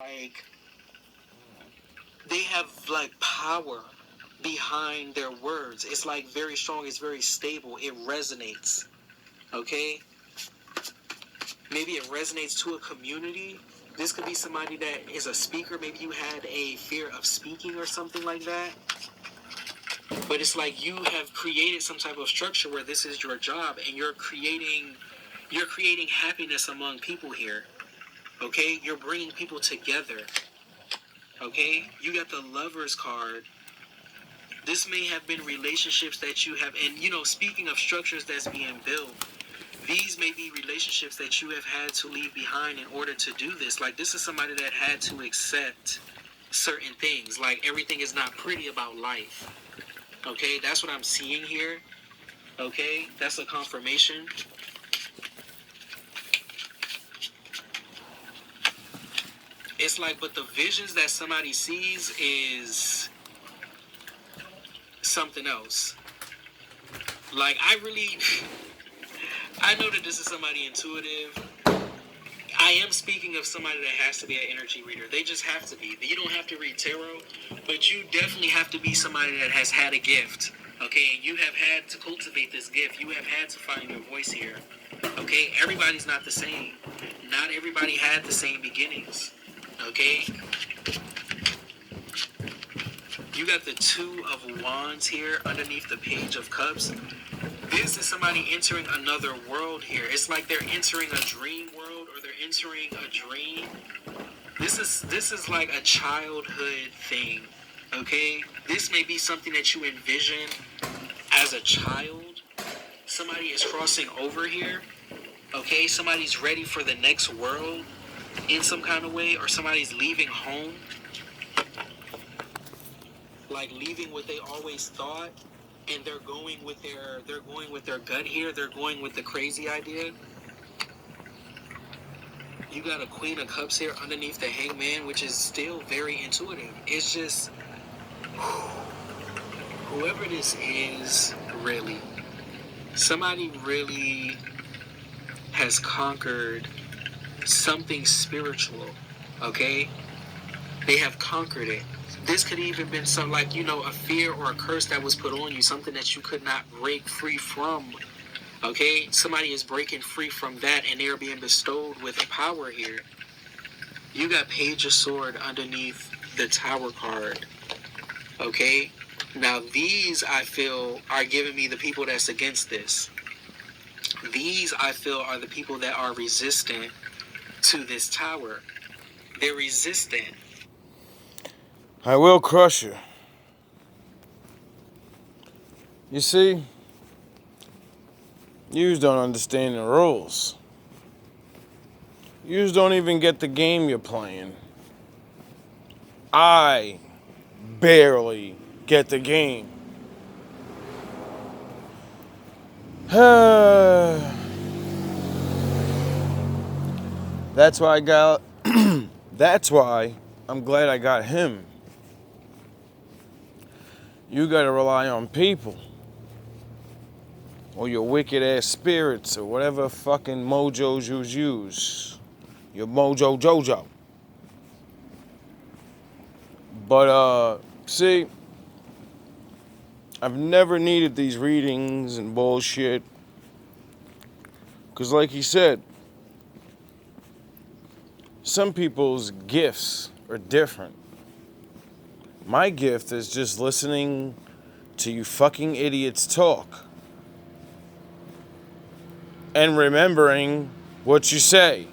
Like, they have like power behind their words. It's like very strong, it's very stable, it resonates. Okay? Maybe it resonates to a community. This could be somebody that is a speaker. Maybe you had a fear of speaking or something like that. But it's like you have created some type of structure where this is your job and you're creating happiness among people here. Okay? You're bringing people together. Okay? You got the Lover's card. This may have been relationships that you have, and speaking of structures that's being built, these may be relationships that you have had to leave behind in order to do this. Like, this is somebody that had to accept certain things. Like, everything is not pretty about life. Okay? That's what I'm seeing here. Okay? That's a confirmation. It's like, but the visions that somebody sees is something else. Like, I know that this is somebody intuitive. I am speaking of somebody that has to be an energy reader. They just have to be. You don't have to read tarot, but you definitely have to be somebody that has had a gift. Okay, and you have had to cultivate this gift. You have had to find your voice here. Okay, everybody's not the same. Not everybody had the same beginnings. Okay, you got the Two of Wands here underneath the Page of Cups. This is somebody entering another world here. It's like they're entering a dream world, or they're entering a dream. This is like a childhood thing. Okay? This may be something that you envision as a child. Somebody is crossing over here. Okay? Somebody's ready for the next world in some kind of way, or somebody's leaving home. Like leaving what they always thought, and they're going with their gut here. They're going with the crazy idea. You got a Queen of Cups here underneath the Hangman, which is still very intuitive. It's just whoever this is, really, somebody really has conquered something spiritual. Okay, they have conquered it. This could even been some, like, a fear or a curse that was put on you, something that you could not break free from. Okay? Somebody is breaking free from that, and they are being bestowed with a power here. You got Page of Sword underneath the Tower card. Okay? Now, these, I feel, are giving me the people that's against this. These, I feel, are the people that are resistant to this tower. They're resistant. I will crush you. You see, yous don't understand the rules. Yous don't even get the game you're playing. I barely get the game. That's why I got. That's why I'm glad I got him. You gotta rely on people. Or your wicked ass spirits, or whatever fucking mojos you use. Your mojo jojo. But, see, I've never needed these readings and bullshit. Because like he said, some people's gifts are different. My gift is just listening to you fucking idiots talk. And remembering what you say.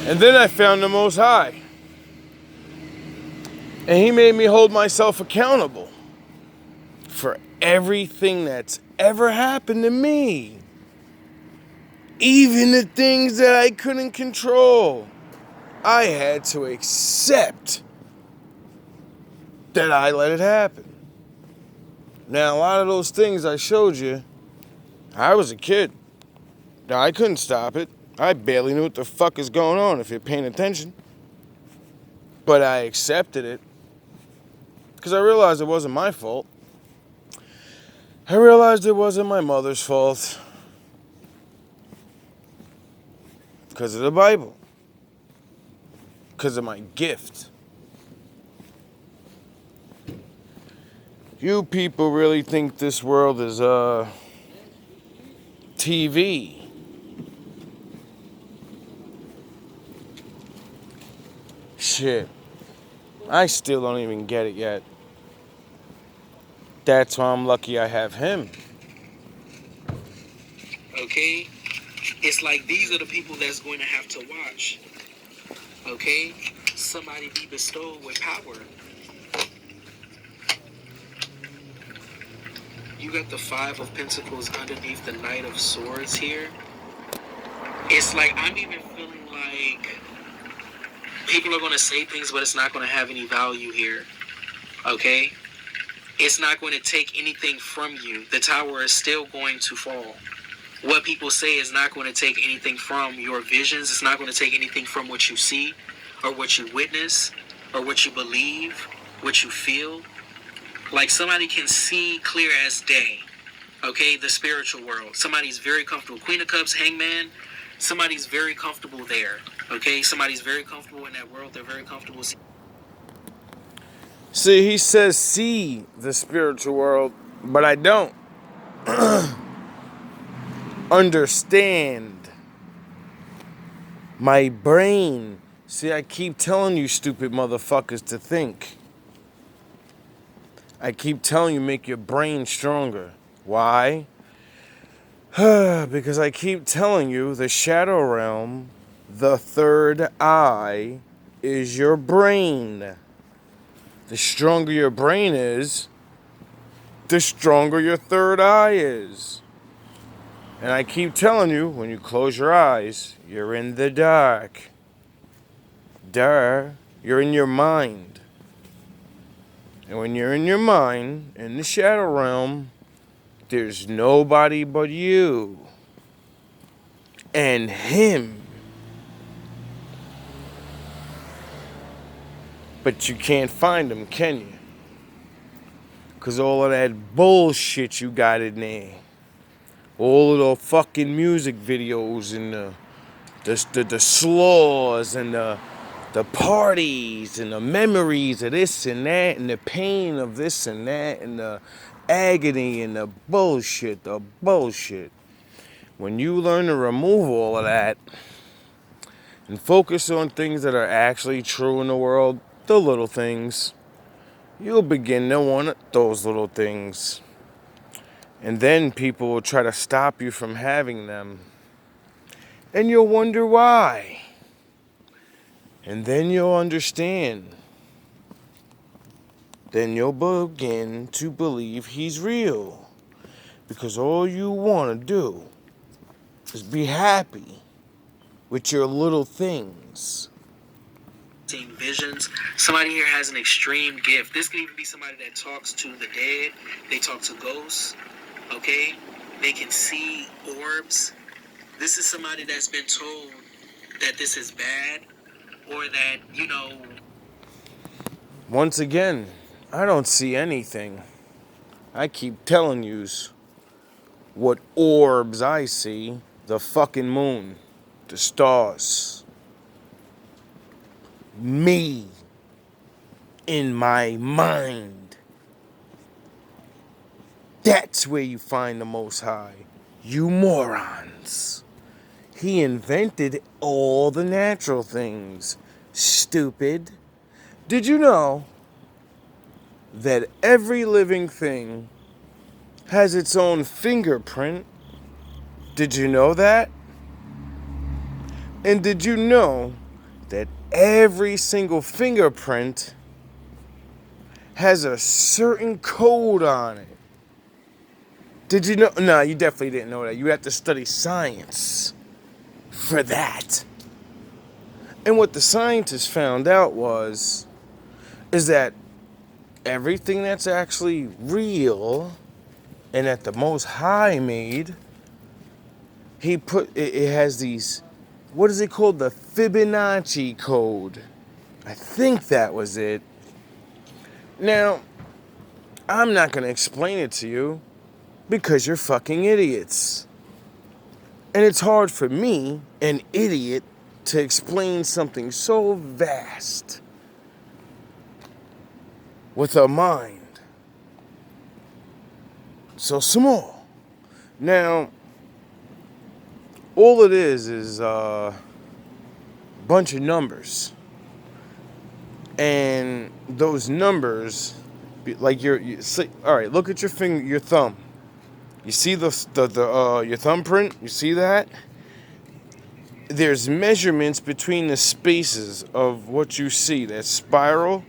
And then I found the Most High. And he made me hold myself accountable for everything that's ever happened to me. Even the things that I couldn't control. I had to accept that I let it happen. Now, a lot of those things I showed you, I was a kid. Now, I couldn't stop it. I barely knew what the fuck is going on if you're paying attention. But I accepted it. Because I realized it wasn't my fault. I realized it wasn't my mother's fault. Because of the Bible. Because of my gift. You people really think this world is TV. Shit. I still don't even get it yet. That's why I'm lucky I have him. Okay? It's like these are the people that's going to have to watch. Okay? Somebody be bestowed with power. You got the Five of Pentacles underneath the Knight of Swords here. It's like I'm even feeling like people are going to say things, but it's not going to have any value here. Okay? It's not going to take anything from you. The tower is still going to fall. What people say is not going to take anything from your visions. It's not going to take anything from what you see or what you witness or what you believe, what you feel. Like somebody can see clear as day. Okay, the spiritual world. Somebody's very comfortable. Queen of Cups, Hangman. Somebody's very comfortable there. Okay, somebody's very comfortable in that world. They're very comfortable. See, he says see the spiritual world, but I don't understand. My brain. See, I keep telling you stupid motherfuckers to think. I keep telling you make your brain stronger. Why? Because I keep telling you the shadow realm, the third eye, is your brain. The stronger your brain is, the stronger your third eye is. And I keep telling you, when you close your eyes, you're in the dark. You're in your mind. And when you're in your mind, in the shadow realm, there's nobody but you. And him. But you can't find him, can you? Because all of that bullshit you got in there. All of the fucking music videos and the slaws and the parties and the memories of this and that and the pain of this and that and the agony and the bullshit. When you learn to remove all of that and focus on things that are actually true in the world, the little things, you'll begin to want those little things. And then people will try to stop you from having them. And you'll wonder why. And then you'll understand. Then you'll begin to believe he's real. Because all you want to do is be happy with your little things. Seeing visions. Somebody here has an extreme gift. This could even be somebody that talks to the dead. They talk to ghosts. Okay? They can see orbs. This is somebody that's been told that this is bad or that, Once again, I don't see anything. I keep telling yous what orbs I see. The fucking moon. The stars. Me. In my mind. That's where you find the Most High. You morons. He invented all the natural things. Stupid. Did you know that every living thing has its own fingerprint? Did you know that? And did you know that every single fingerprint has a certain code on it? Did you know? No, you definitely didn't know that. You have to study science for that. And what the scientists found out is that everything that's actually real and that the Most High made, it has these, what is it called? The Fibonacci code. I think that was it. Now, I'm not going to explain it to you because you're fucking idiots. And it's hard for me, an idiot, to explain something so vast with a mind so small. Now, all it is a bunch of numbers. And those numbers, like all right, look at your finger, your thumb. You see the your thumbprint? You see that? There's measurements between the spaces of what you see. That spiral,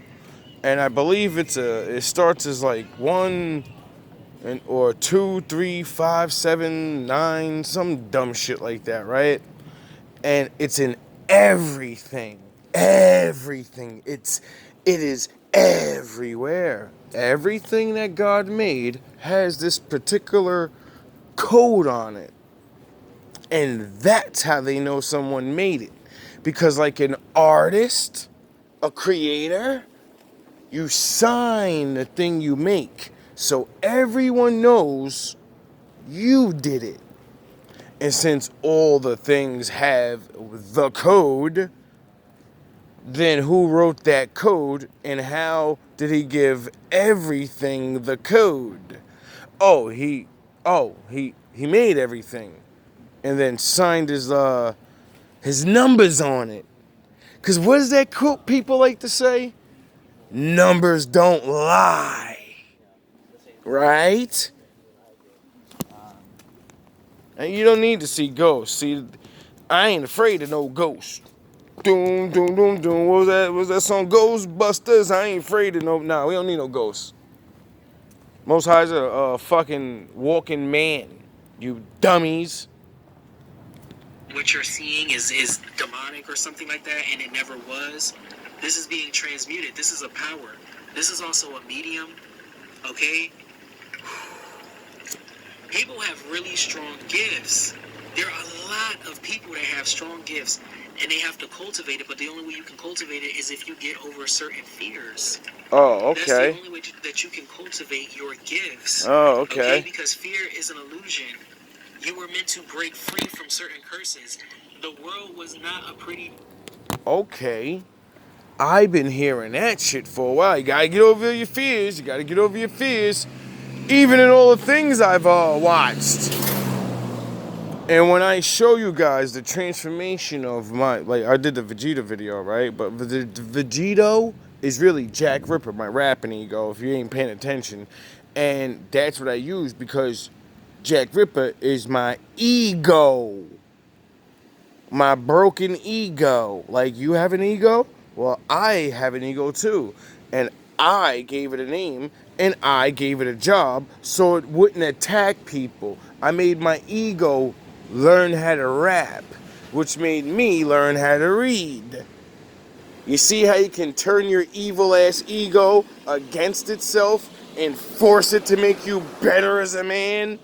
and I believe it starts as like 1 or 2, 3, 5, 7, 9, some dumb shit like that, right? And it's in everything. Everything. It is everywhere. Everything that God made has this particular code on it. And that's how they know someone made it. Because like an artist, a creator, you sign the thing you make. So everyone knows you did it. And since all the things have the code, then who wrote that code and how did he give everything the code? Oh, he made everything and then signed his numbers on it. Cause what does that quote people like to say? Numbers don't lie. Right? And you don't need to see ghosts. See, I ain't afraid of no ghosts. Doom, doom, doom, doom. What was that? Was that song Ghostbusters? I ain't afraid of no. Nah, we don't need no ghosts. Most High's a fucking walking man. You dummies. What you're seeing is demonic or something like that, and it never was. This is being transmuted. This is a power. This is also a medium. Okay? People have really strong gifts. There are a lot of people that have strong gifts, and they have to cultivate it, but the only way you can cultivate it is if you get over certain fears. Oh, That's okay. the only way that you can cultivate your gifts. Oh, okay. Because fear is an illusion. You were meant to break free from certain curses. The world was not a pretty... Okay. I've been hearing that shit for a while. You gotta get over your fears. You gotta get over your fears. Even in all the things I've watched. And when I show you guys the transformation of like I did the Vegeta video, right? But the Vegito is really Jack Ripper, my rapping ego, if you ain't paying attention. And that's what I use because Jack Ripper is my ego. My broken ego. Like, you have an ego? Well, I have an ego too. And I gave it a name and I gave it a job so it wouldn't attack people. I made my ego learn how to rap, which made me learn how to read. You see how you can turn your evil ass ego against itself and force it to make you better as a man?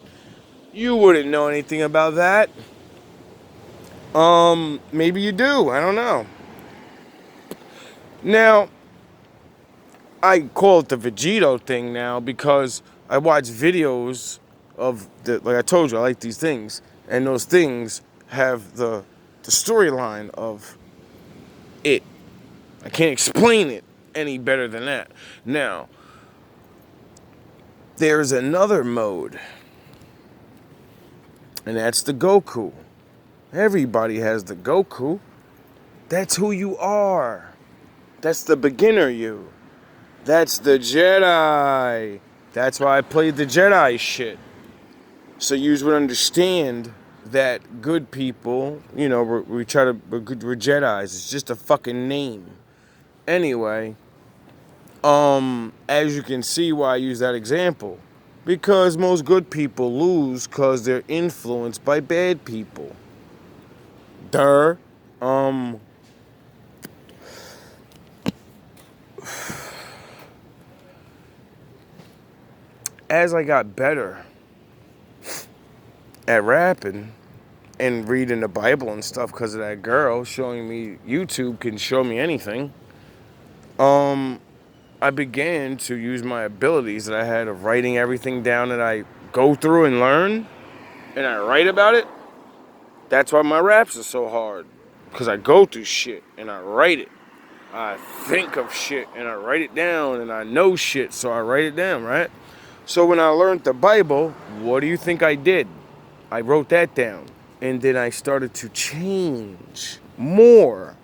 You wouldn't know anything about that. Maybe you do. I don't know. Now, I call it the Vegito thing now because I watch videos of like I told you, I like these things, and those things have the storyline of it. I can't explain it any better than that. Now, there's another mode, and that's the Goku. Everybody has the Goku. That's who you are. That's the beginner you. That's the Jedi. That's why I played the Jedi shit. So you would understand that good people, you know, we're Jedis. It's just a fucking name. Anyway, as you can see why I use that example. Because most good people lose because they're influenced by bad people. Duh. As I got better at rapping and reading the Bible and stuff because of that girl showing me YouTube can show me anything, I began to use my abilities that I had of writing everything down that I go through and learn, and I write about it. That's why my raps are so hard. Because I go through shit and I write it. I think of shit and I write it down, and I know shit, so I write it down, right? So when I learned the Bible, what do you think I did? I wrote that down. And then I started to change more.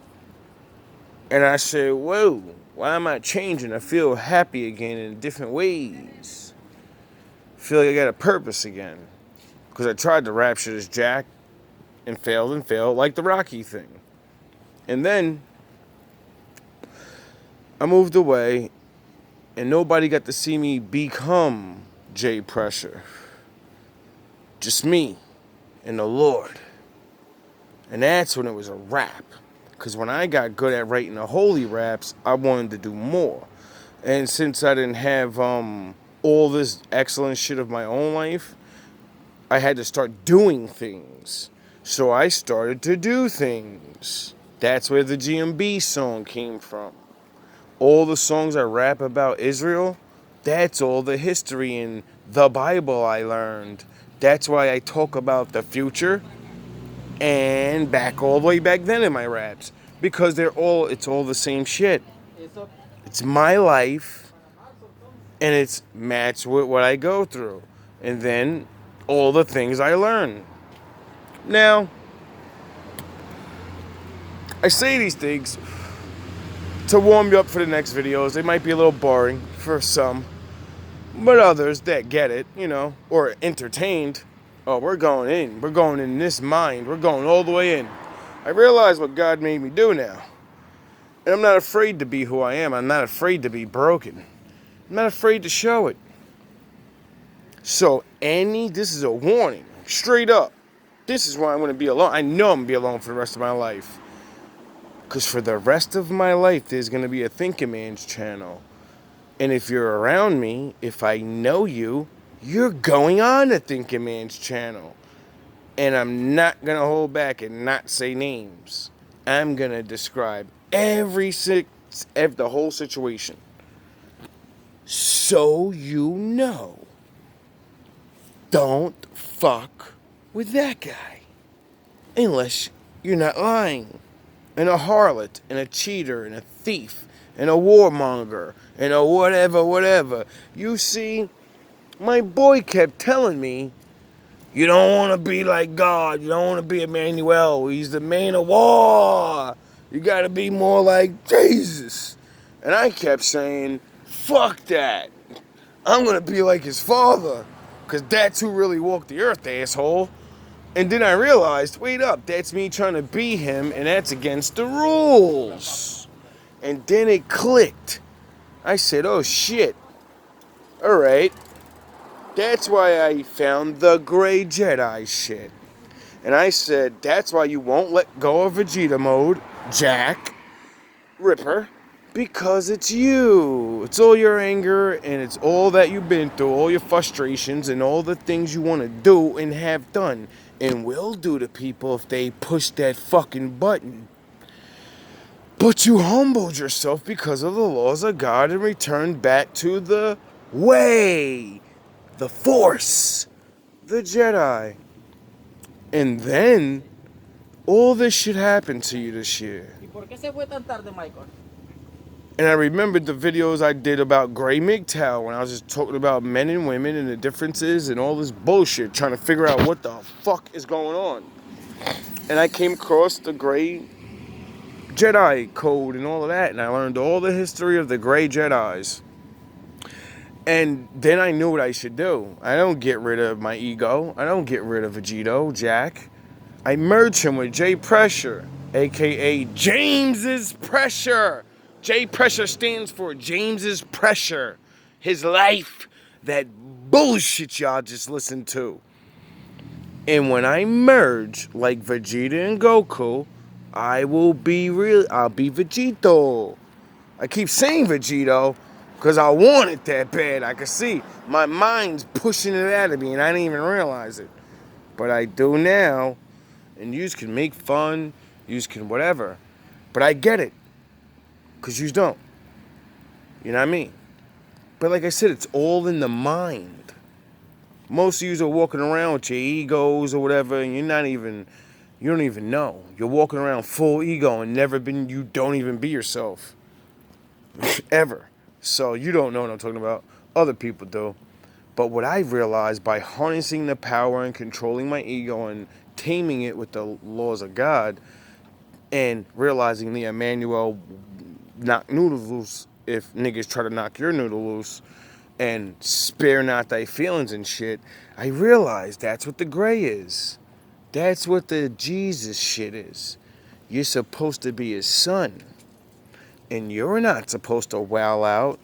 And I said, whoa, why am I changing? I feel happy again in different ways. I feel like I got a purpose again. Because I tried to rap shit as Jack and failed, like the Rocky thing. And then I moved away, and nobody got to see me become J Pressure. Just me and the Lord. And that's when it was a rap. Because when I got good at writing the holy raps, I wanted to do more. And since I didn't have all this excellent shit of my own life, I had to start doing things. So I started to do things. That's where the GMB song came from. All the songs I rap about Israel, that's all the history in the Bible I learned. That's why I talk about the future and back all the way back then in my raps. Because it's all the same shit. It's my life, and it's matched with what I go through. And then all the things I learn. Now, I say these things to warm you up for the next videos. They might be a little boring for some, but others that get it, or entertained. Oh, we're going in this mind. We're going all the way in. I realize what God made me do now. And I'm not afraid to be who I am. I'm not afraid to be broken. I'm not afraid to show it. So this is a warning, straight up. This is why I'm going to be alone. I know I'm going to be alone for the rest of my life. Because for the rest of my life, there's going to be a Thinking Man's channel. And if you're around me, if I know you, you're going on the Thinking Man's channel. And I'm not going to hold back and not say names. I'm going to describe the whole situation. So you know. Don't fuck with that guy. Unless you're not lying. And a harlot, and a cheater, and a thief, and a warmonger, and a whatever. You see, my boy kept telling me, you don't want to be like God. You don't want to be Emmanuel. He's the man of war. You got to be more like Jesus. And I kept saying, fuck that. I'm going to be like his father. Because that's who really walked the earth, asshole. And then I realized, wait up, that's me trying to be him, and that's against the rules. And then it clicked. I said, oh shit. Alright. That's why I found the gray Jedi shit. And I said, that's why you won't let go of Vegeta mode, Jack, Ripper, because it's you. It's all your anger, and it's all that you've been through, all your frustrations, and all the things you want to do and have done. And will do to people if they push that fucking button. But you humbled yourself because of the laws of God and returned back to the way, the Force, the Jedi. And then all this shit happened to you this year. And I remembered the videos I did about Gray MGTOW when I was just talking about men and women and the differences and all this bullshit, trying to figure out what the fuck is going on. And I came across the Gray Jedi code and all of that, and I learned all the history of the Gray Jedis. And then I knew what I should do. I don't get rid of my ego. I don't get rid of Vegito, Jack. I merge him with J Pressure, aka James's Pressure. J Pressure stands for James's Pressure. His life, that bullshit y'all just listened to. And when I merge like Vegeta and Goku, I'll be Vegito. I keep saying Vegito because I want it that bad. I can see my mind's pushing it out of me and I didn't even realize it. But I do now. And yous can make fun, yous can whatever. But I get it. Because yous don't. You know what I mean? But like I said, it's all in the mind. Most of yous are walking around with your egos or whatever, and you're not even You don't even know. You're walking around full ego and you don't even be yourself. Ever. So you don't know what I'm talking about. Other people do. But what I realized by harnessing the power and controlling my ego and taming it with the laws of God and realizing the Emmanuel knock noodles loose if niggas try to knock your noodle loose and spare not thy feelings and shit, I realized that's what the gray is. That's what the Jesus shit is. You're supposed to be his son. And you're not supposed to wow out.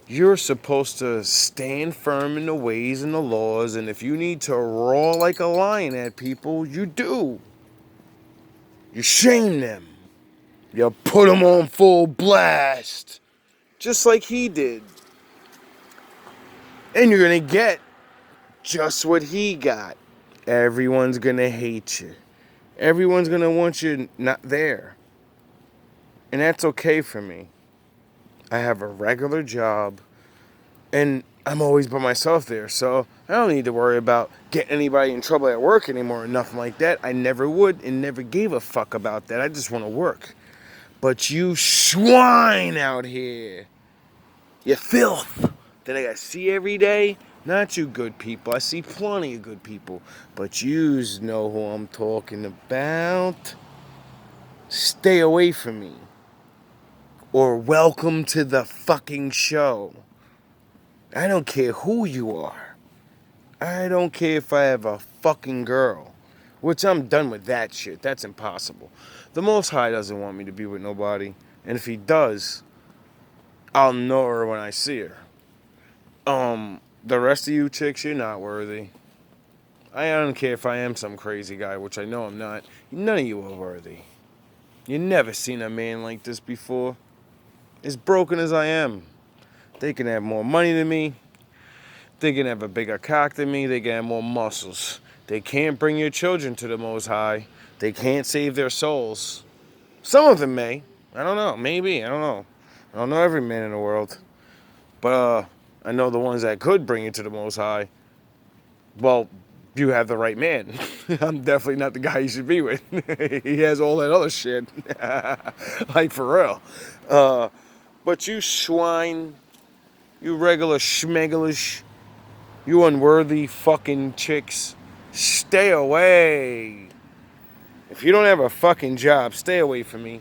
You're supposed to stand firm in the ways and the laws, and if you need to roar like a lion at people, you do. You shame them. You put them on full blast. Just like he did. And you're going to get just what he got. Everyone's going to hate you. Everyone's going to want you not there. And that's okay for me. I have a regular job. And I'm always by myself there, so I don't need to worry about getting anybody in trouble at work anymore or nothing like that. I never would and never gave a fuck about that. I just want to work. But you swine out here, you filth that I see every day, not you good people. I see plenty of good people, but yous know who I'm talking about. Stay away from me. Or welcome to the fucking show. I don't care who you are. I don't care if I have a fucking girl. Which I'm done with that shit. That's impossible. The Most High doesn't want me to be with nobody. And if he does, I'll know her when I see her. The rest of you chicks, you're not worthy. I don't care if I am some crazy guy, which I know I'm not. None of you are worthy. You never seen a man like this before. As broken as I am. They can have more money than me. They can have a bigger cock than me. They can have more muscles. They can't bring your children to the Most High. They can't save their souls. Some of them may. I don't know. Maybe. I don't know. I don't know every man in the world. But I know the ones that could bring you to the Most High. Well, you have the right man. I'm definitely not the guy you should be with. He has all that other shit. Like, for real. But you swine, you regular schmegalish, you unworthy fucking chicks, stay away. If you don't have a fucking job, stay away from me.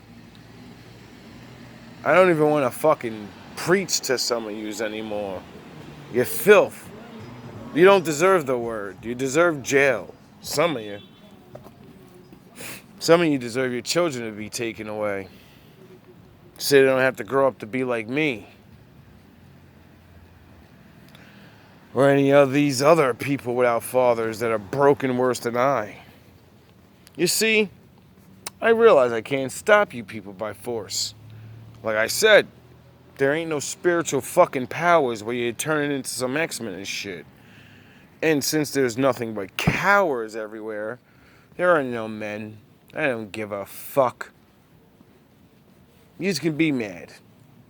I don't even want to fucking preach to some of yous anymore. You're filth. You don't deserve the word. You deserve jail. Some of you. Some of you deserve your children to be taken away. So they don't have to grow up to be like me. Or any of these other people without fathers that are broken worse than I. You see, I realize I can't stop you people by force. Like I said, there ain't no spiritual fucking powers where you turn it into some X-Men and shit. And since there's nothing but cowards everywhere, there are no men. I don't give a fuck. You just can be mad.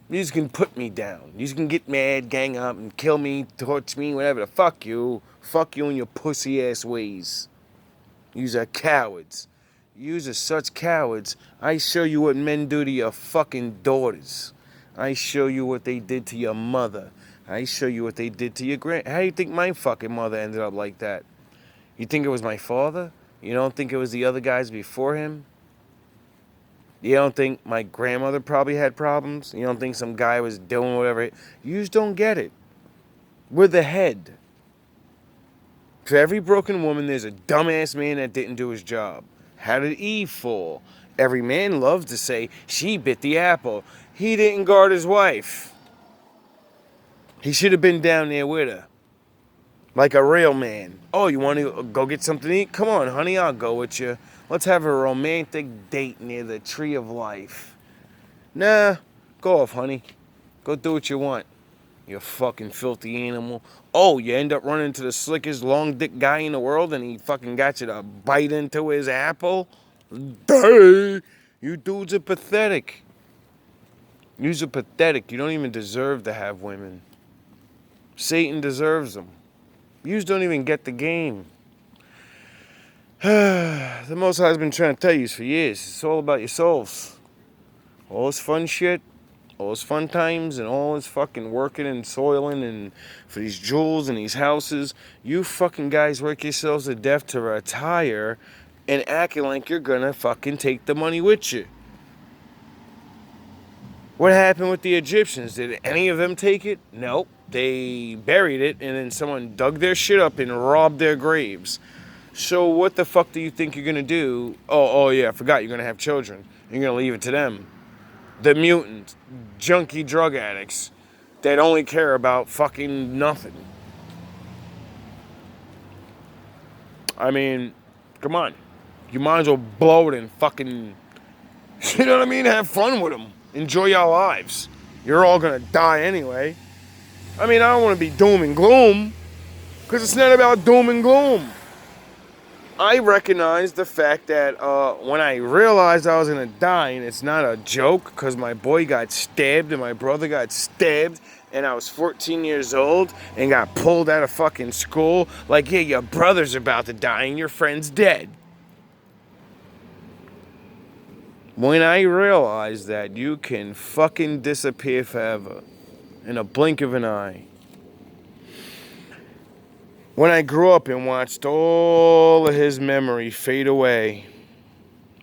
You just can put me down. You just can get mad, gang up, and kill me, torch me, whatever. Fuck you. Fuck you and your pussy-ass ways. Yous are cowards. Yous are such cowards. I show you what men do to your fucking daughters. I show you what they did to your mother. I show you what they did to your How do you think my fucking mother ended up like that? You think it was my father? You don't think it was the other guys before him? You don't think my grandmother probably had problems? You don't think some guy was doing whatever? You just don't get it. We're the head. For every broken woman, there's a dumbass man that didn't do his job. How did Eve fall? Every man loves to say, she bit the apple. He didn't guard his wife. He should have been down there with her. Like a real man. Oh, you want to go get something to eat? Come on, honey, I'll go with you. Let's have a romantic date near the tree of life. Nah, go off, honey. Go do what you want. You fucking filthy animal. Oh, you end up running into the slickest long dick guy in the world and he fucking got you to bite into his apple? Duh! You dudes are pathetic. You're pathetic. You don't even deserve to have women. Satan deserves them. Yous don't even get the game. The Most High's been trying to tell you for years. It's all about your souls. All this fun shit, all those fun times, and all this fucking working and soiling and for these jewels and these houses. You fucking guys work yourselves to death to retire and acting like you're gonna fucking take the money with you. What happened with the Egyptians? Did any of them take it? Nope. They buried it and then someone dug their shit up and robbed their graves. So what the fuck do you think you're gonna do? Oh yeah, I forgot you're gonna have children. You're gonna leave it to them. The mutant, junkie drug addicts that only care about fucking nothing. I mean, come on. You might as well blow it and fucking, you know what I mean? Have fun with them. Enjoy your lives. You're all gonna die anyway. I mean, I don't want to be doom and gloom, because it's not about doom and gloom. I recognize the fact that when I realized I was gonna die, and it's not a joke, because my boy got stabbed and my brother got stabbed, and I was 14 years old and got pulled out of fucking school. Like, yeah, your brother's about to die and your friend's dead. When I realized that you can fucking disappear forever in a blink of an eye. When I grew up and watched all of his memory fade away,